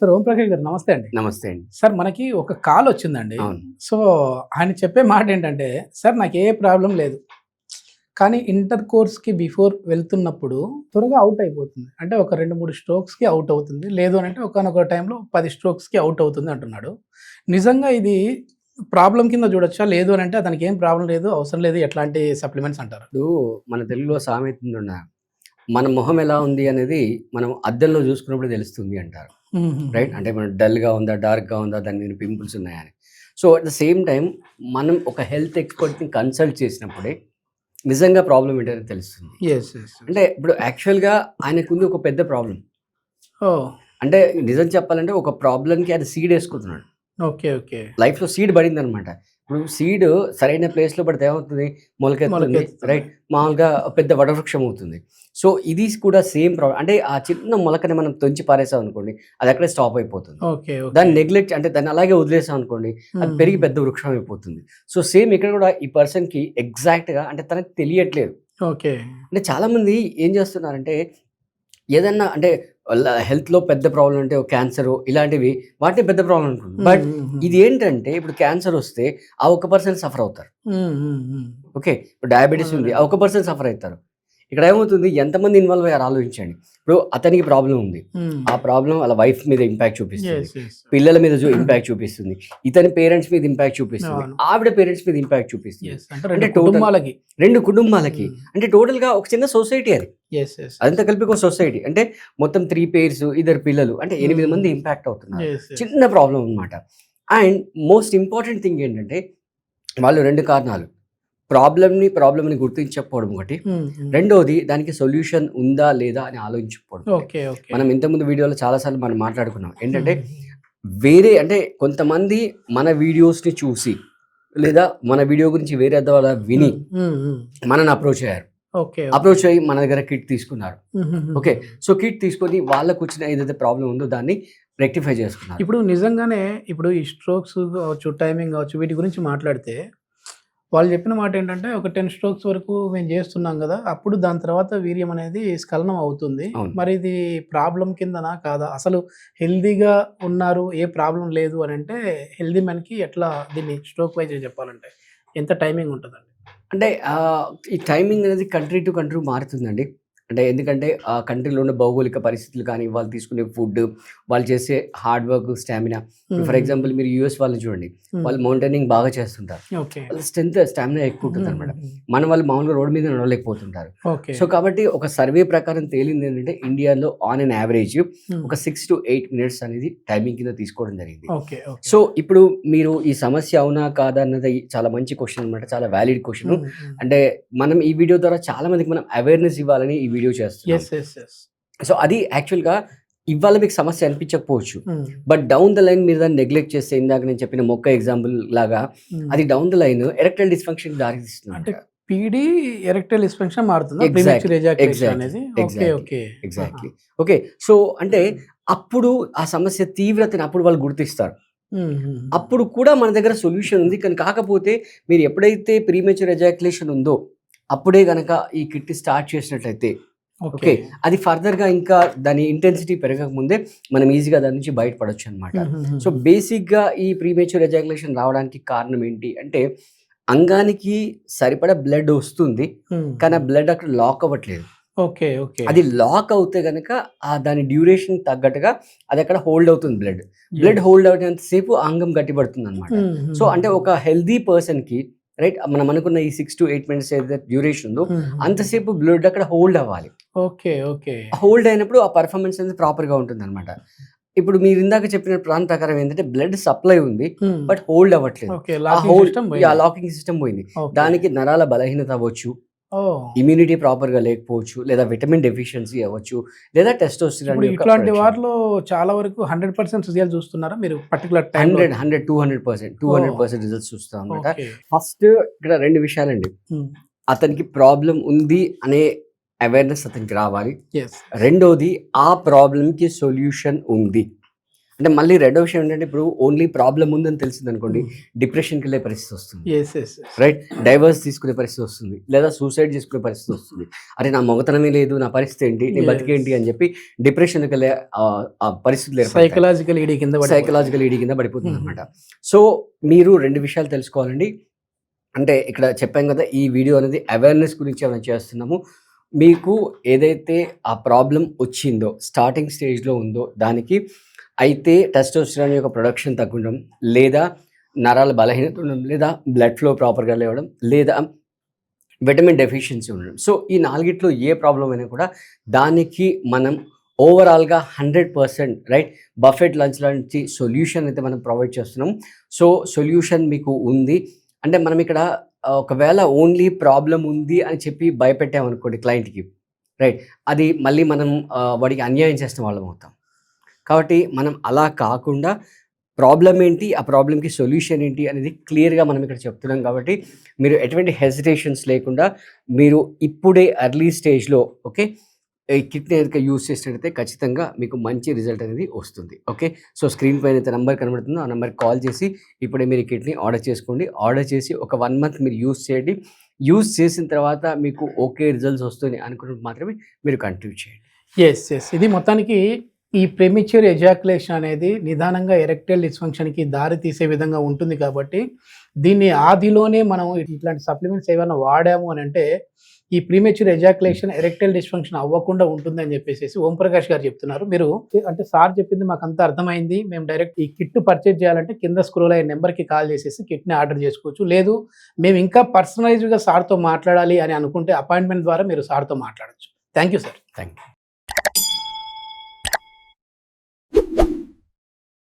Sir Om Prakash గారు నమస్తే అండి. నమస్తే అండి. సార్ మనకి ఒక కాల్ వచ్చిందండి. అవును. సో, ఆయన చెప్పే మాట ఏంటంటే, "సార్ నాకు ఏ ప్రాబ్లమ్ లేదు. కానీ ఇంటర్ కోర్స్‌కి బిఫోర్ వెళ్తున్నప్పుడు త్వరగా ఔట్ అయిపోతుంది. అంటే ఒక 2, 3 స్ట్రోక్స్‌కి ఔట్ అవుతుంది. లేదు అనంటే ఒకానొక టైంలో 10 స్ట్రోక్స్‌కి ఔట్ అవుతుంది" అంటున్నాడు. నిజంగా ఇది ప్రాబ్లమ్ కింద చూడొచ్చా? లేదు అనంటే అతనికి ఏం ప్రాబ్లమ్ లేదు, అవసరం లేదు ఎట్లాంటి సప్లిమెంట్స్ అంటారా? ఇప్పుడు మన తెలుగులో సామెత ఉందండి. మన మొహం ఎలా ఉంది అనేది మనం అద్దంలో చూసుకున్నప్పుడు తెలుస్తుంది అంటారు. రైట్? అంటే మనం డల్‌గా ఉందా, డార్క్‌గా ఉందా, దాని మీద పింపుల్స్ ఉన్నాయా అని. So, at the same time మనం ఒక హెల్త్ ఎక్స్‌పర్ట్‌ని కన్సల్ట్ చేసినప్పుడే నిజంగా ప్రాబ్లమ్ ఏంటనేది తెలుస్తుంది. యెస్. యెస్. అంటే ఇప్పుడు యాక్చువల్‌గా ఆయనకుంది ఒక పెద్ద ప్రాబ్లమ్. ఓహ్! అంటే నిజం చెప్పాలంటే ఒక ప్రాబ్లమ్‌కి ఆయన సీడ్ ఏసుకుంటున్నాడు. ఓకే. ఓకే. లైఫ్‌లో సీడ్ పడిందనమాట. ఇప్పుడు సీడ్ సరైన ప్లేస్‌లో పడితే ఏమవుతుంది? మొలకెత్తుతుంది. మొలకెత్తుతుంది. రైట్? మామూలుగా పెద్ద వటవృక్షం అవుతుంది. సో, ఇది కూడా సేమ్ అంటే ఆ చిన్న మొలకని మనం తుంచి పారేసాం అనుకోండి, అది అక్కడే స్టాప్ అయిపోతుంది. ఓకే. ఓకే. దాన్ని నెగ్లెక్ట్ అంటే దాన్ని అలాగే వదిలేసాం అనుకోండి, అది పెరిగి పెద్ద వృక్షం అయిపోతుంది. సో, సేమ్ ఇక్కడ కూడా ఈ పర్సన్‌కి ఎగ్జాక్ట్‌గా అంటే తనకి తెలియట్లేదు. ఓకే. అంటే చాలామంది ఏం చేస్తున్నారంటే ఏదన్నా అంటే హెల్త్‌లో పెద్ద ప్రాబ్లమ్ అంటే క్యాన్సరు ఇలాంటివి వాటిని పెద్ద ప్రాబ్లమ్ అనుకుంటారు. బట్ ఇది ఏంటంటే ఇప్పుడు క్యాన్సర్ వస్తే ఆ ఒక్క పర్సన్ సఫర్ అవుతారు. ఓకే. ఇప్పుడు డయాబెటిస్ ఉంది. ఆ ఒక్క పర్సన్ సఫర్ అయితారు. ఇక్కడ ఏమవుతుంది ఎంతమంది ఇన్వాల్వ్ అయ్యారో ఆలోచించండి. ఇప్పుడు అతనికి ప్రాబ్లమ్ ఉంది. ఆ ప్రాబ్లమ్ వాళ్ళ వైఫ్ మీద ఇంపాక్ట్ చూపిస్తుంది. యెస్. యెస్. పిల్లల మీద ఇంపాక్ట్ చూపిస్తుంది. ఇతని పేరెంట్స్ మీద ఇంపాక్ట్ చూపిస్తుంది. అవును. ఆవిడ పేరెంట్స్ మీద ఇంపాక్ట్ చూపిస్తుంది. యెస్. అంటే అంటే 2 కుటుంబాలకి. 2 కుటుంబాలకి. అంటే టోటల్‌గా ఒక చిన్న సొసైటీ అది. యెస్. యెస్. అదంతా కలిపి ఒక సొసైటీ. అంటే మొత్తం 3 పేర్స్, ఇద్దరు పిల్లలు అంటే 8 మంది ఇంపాక్ట్ అవుతున్నారు. యెస్. యెస్. చిన్న ప్రాబ్లమ్ అన్నమాట. అండ్ మోస్ట్ ఇంపార్టెంట్ థింగ్ ఏంటంటే వాళ్ళు 2 కారణాలు. ప్రాబ్లమ్‌ని గుర్తించకపోవడం ఒకటి. రెండోది దానికి సొల్యూషన్ ఉందా? లేదా? అని ఆలోచించకపోవడం. ఓకే. ఓకే. మనం ఇంతకుముందు వీడియోలో చాలా సార్లు మనం మాట్లాడుకున్నాం. ఏంటంటే వేరే అంటే కొంతమంది మన వీడియోస్‌ని చూసి లేదా మన వీడియో గురించి వేరే ద్వారా విని మనల్ని అప్రోచ్ అయ్యారు. ఓకే. అప్రోచ్ అయ్యి మన దగ్గర కిట్ తీసుకున్నారు. ఓకే. సో, కిట్ తీసుకొని వాళ్ళకొచ్చిన ఏదైతే ప్రాబ్లమ్ ఉందో దాన్ని రెక్టిఫై చేసుకున్నారు. ఇప్పుడు నిజంగానే ఇప్పుడు ఈ స్ట్రోక్స్ కావచ్చు, టైమింగ్ కావచ్చు వీటి గురించి మాట్లాడితే వాళ్ళు చెప్పిన మాట ఏంటంటే ఒక 10 స్ట్రోక్స్ వరకు మేము చేస్తున్నాం గదా! అప్పుడు దాని తర్వాత వీర్యం అనేది స్ఖలనం అవుతుంది. అవును. మరి ఇది ప్రాబ్లమ్ కిందనా? కాదా? అసలు హెల్తీగా ఉన్నారు, ఏ ప్రాబ్లమ్ లేదు అనంటే హెల్తీ మ్యాన్‌కి ఎట్లా దీన్ని స్ట్రోక్ వైస్ చెప్పాలంటే ఎంత టైమింగ్ ఉంటదండి? అంటే ఈ టైమింగ్ అనేది కంట్రీ టు కంట్రీ మారుతుందండి. అంటే ఎందుకంటే ఆ కంట్రీలో ఉన్న భౌగోళిక పరిస్థితులు కానీ, వాళ్ళు తీసుకునే ఫుడ్, వాళ్ళు చేసే hard work, stamina. For example మీరు యూఎస్ వాళ్ళని చూడండి. వాళ్ళు మౌంటైనింగ్ బాగా చేస్తుంటారు. ఓకే. వాళ్ళ స్టామినా ఎక్కువ ఉంటుందన్నమాట. మన వాళ్ళు మామూలుగా రోడ్ మీద నడవలేకపోతుంటారు. ఓకే. సో, కాబట్టి ఒక సర్వే ప్రకారం తేలింది ఏంటంటే ఇండియాలో ఆన్ ఎన్ యావరేజ్ ఒక 6-8 మినిట్స్ అనేది టైమింగ్ కింద తీసుకోవడం జరిగింది. ఓకే. సో, ఇప్పుడు మీరు ఈ సమస్య అవునా? కాదా? అన్నది చాలా మంచి క్వెషన్ అనమాట. చాలా వాలిడ్ క్వెషన్. అంటే మనం ఈ వీడియో ద్వారా చాలా మందికి మనం అవేర్‌నెస్ ఇవ్వాలని ఈ వీడియో చేస్తున్నాం. యెస్. యెస్. యెస్. సో, అది యాక్చువల్‌గా ఇవాళ మీకు సమస్య అనిపించకపోవచ్చు. బట్ డౌన్ ద లైన్ మీరు దాన్ని నెగ్లెక్ట్ చేస్తే ఇందాక నేను చెప్పిన మొక్క ఎగ్జాంపుల్ లాగా అది డౌన్ ద లైన్ ఎరెక్టైల్ డిస్‌ఫంక్షన్‌కి దారితీస్తుంది. అంటే పీడీ ఎరెక్టైల్ డిస్‌ఫంక్షన్ మారుతుందా? ఎగ్జాక్ట్‌లీ. Premature ejaculation exactly. అనేది? Okay. Exactly. Okay. Exactly. Okay. So, అంటే అప్పుడు ఆ సమస్య తీవ్రతని అప్పుడు వాళ్ళు గుర్తిస్తారు. అప్పుడు కూడా మన దగ్గర సొల్యూషన్ ఉంది. కానీ కాకపోతే మీరు ఎప్పుడైతే ప్రీమెచ్యూర్ ఎజాక్యులేషన్ ఉందో అప్పుడే గనక ఈ కిట్ స్టార్ట్ చేసినట్లయితే ఓకే. అది ఫర్దర్‌గా ఇంకా దాని ఇంటెన్సిటీ పెరగక ముందే మనం ఈజీగా దాని నుంచి బయటపడొచ్చనమాట. సో, బేసిక్‌గా ఈ ప్రీమెచ్యూర్ ఎజాక్యులేషన్ రావడానికి కారణం ఏంటి అంటే అంగానికి సరిపడా బ్లడ్ వస్తుంది. కానీ ఆ బ్లడ్ అక్కడ లాక్ అవ్వట్లేదు. ఓకే. ఓకే. అది లాక్ అవుతే గనక దాని డ్యూరేషన్ తగ్గట్టుగా అది అక్కడ హోల్డ్ అవుతుంది బ్లడ్. బ్లడ్ హోల్డ్ అవుతున్నంత సేపు అంగం గట్టిపడుతుందనమాట. సో, అంటే ఒక హెల్తీ పర్సన్‌కి రైట్ మనం అనుకున్న ఈ 6-8 మినిట్స్ ఏదైతే డ్యూరేషన్ ఉందో అంతసేపు బ్లడ్ అక్కడ హోల్డ్ అవ్వాలి. ఓకే. ఓకే. హోల్డ్ అయినప్పుడు ఆ పెర్ఫార్మెన్స్ అనేది ప్రాపర్‌గా ఉంటుందనమాట. ఇప్పుడు మీరు ఇందాక చెప్పిన ప్లాన్ ప్రకారం ఏంటంటే బ్లడ్ సప్లై ఉంది. బట్ హోల్డ్ అవ్వట్లేదు. ఓకే. ఆ లాకింగ్ సిస్టమ్ పోయింది. దానికి నరాల బలహీనత అవ్వచ్చు. ఇమ్యూనిటీ ప్రాపర్‌గా లేకపోవచ్చు. లేదా విటమిన్ డెఫిషియన్సీ అవ్వచ్చు. లేదా టెస్టోస్టెరాన్ ఇప్పుడు యొక్క ఇట్లాంటి ప్రొడక్షన్. వారిలో చాలా వరకు 100% రిజల్ట్ చూస్తున్నారా మీరు పర్టిక్యులర్ టైమ్‌లో? 200% రిజల్ట్స్ చూస్తాం అనమాట. ఓకే. ఫస్ట్ ఇక్కడ 2 విషయాలండి. అతనికి ప్రాబ్లమ్ ఉంది అనే అవేర్‌నెస్ అతనికి రావాలి. యెస్. రెండోది ఆ ప్రాబ్లమ్‌కి సొల్యూషన్ ఉంది. అంటే మళ్ళీ రెండో విషయం ఏంటంటే ఇప్పుడు ఓన్లీ ప్రాబ్లం ఉందని తెలిసింది అనుకోండి, డిప్రెషన్కి వెళ్ళే పరిస్థితి వస్తుంది, ఎస్ ఎస్ రైట్? డైవర్స్ తీసుకునే పరిస్థితి వస్తుంది, లేదా సూసైడ్ చేసుకునే పరిస్థితి వస్తుంది. అరే నా మొగతనమే లేదు, నా పరిస్థితి ఏంటి, నీ బతికేంటి అని చెప్పి డిప్రెషన్కి వెళ్ళే ఆ పరిస్థితులు సైకలాజికల్ ఈడీ కింద సైకలాజికల్ ఈడీ కింద పడిపోతుంది అనమాట. సో మీరు 2 విషయాలు తెలుసుకోవాలండి. అంటే ఇక్కడ చెప్పాం కదా, ఈ వీడియో అనేది అవేర్నెస్ గురించి మనం చేస్తున్నాము. మీకు ఏదైతే ఆ ప్రాబ్లం వచ్చిందో, స్టార్టింగ్ స్టేజ్లో ఉందో, దానికి అయితే టెస్టోస్టెరాన్ యొక్క ప్రొడక్షన్ తగ్గడం, లేదా నరాల బలహీనత ఉండడం, లేదా బ్లడ్ ఫ్లో ప్రాపర్గా లేవడం, లేదా విటమిన్ డెఫిషియన్సీ ఉండడం. సో ఈ 4గిట్లో ఏ ప్రాబ్లం అయినా కూడా దానికి మనం ఓవరాల్గా 100% రైట్ బఫెట్ లంచ్ లాంటి సొల్యూషన్ అయితే మనం ప్రొవైడ్ చేస్తున్నాం. సో సొల్యూషన్ మీకు ఉంది అంటే మనం ఇక్కడ ఒకవేళ ఓన్లీ ప్రాబ్లం ఉంది అని చెప్పి భయపెట్టామనుకోండి క్లయింట్కి, రైట్, అది మళ్ళీ మనం వాడికి అన్యాయం చేసిన వాళ్ళం అవుతాం. కాబట్టి మనం అలా కాకుండా ప్రాబ్లం ఏంటి, ఆ ప్రాబ్లంకి సొల్యూషన్ ఏంటి అనేది క్లియర్గా మనం ఇక్కడ చెప్తున్నాం. కాబట్టి మీరు ఎటువంటి హెసిటేషన్స్ లేకుండా మీరు ఇప్పుడే ఎర్లీ స్టేజ్లో ఓకే ఈ కిట్ని కనుక యూజ్ చేసినట్టయితే ఖచ్చితంగా మీకు మంచి రిజల్ట్ అనేది వస్తుంది. ఓకే, సో స్క్రీన్ పైన అయితే నెంబర్ కనబడుతుందో ఆ నెంబర్కి కాల్ చేసి ఇప్పుడే మీరు ఈ కిట్ని ఆర్డర్ చేసుకోండి. ఆర్డర్ చేసి ఒక 1 మంత్ మీరు యూజ్ చేయండి. యూజ్ చేసిన తర్వాత మీకు ఓకే రిజల్ట్స్ వస్తుంది అనుకున్నప్పుడు మాత్రమే మీరు కంటిన్యూ చేయండి. ఎస్ ఎస్ ఇది మొత్తానికి ఈ ప్రెమిచ్యూర్ ఎజాక్యులేషన్ అనేది నిదానంగా ఎరెక్టైల్ డిస్ఫంక్షన్కి దారి తీసే విధంగా ఉంటుంది. కాబట్టి దీన్ని ఆదిలోనే మనం ఇట్లాంటి సప్లిమెంట్స్ ఏమైనా వాడాము అని అంటే ఈ ప్రీమెచ్యూర్ ఎజాక్యులేషన్ ఎరెక్టైల్ డిస్ఫంక్షన్ అవ్వకుండా ఉంటుంది అని చెప్పేసి ఓంప్రకాష్ గారు చెప్తున్నారు. మీరు అంటే సార్ చెప్పింది మాకు అంతా అర్థమైంది, మేము డైరెక్ట్ ఈ కిట్ పర్చేజ్ చేయాలంటే కింద స్క్రోల్ అయ్యే నెంబర్కి కాల్ చేసేసి కిట్ని ఆర్డర్ చేసుకోవచ్చు. లేదు మేము ఇంకా పర్సనలైజ్డ్గా సార్తో మాట్లాడాలి అని అనుకుంటే అపాయింట్మెంట్ ద్వారా మీరు సార్తో మాట్లాడచ్చు. Thank you sir. Thank you.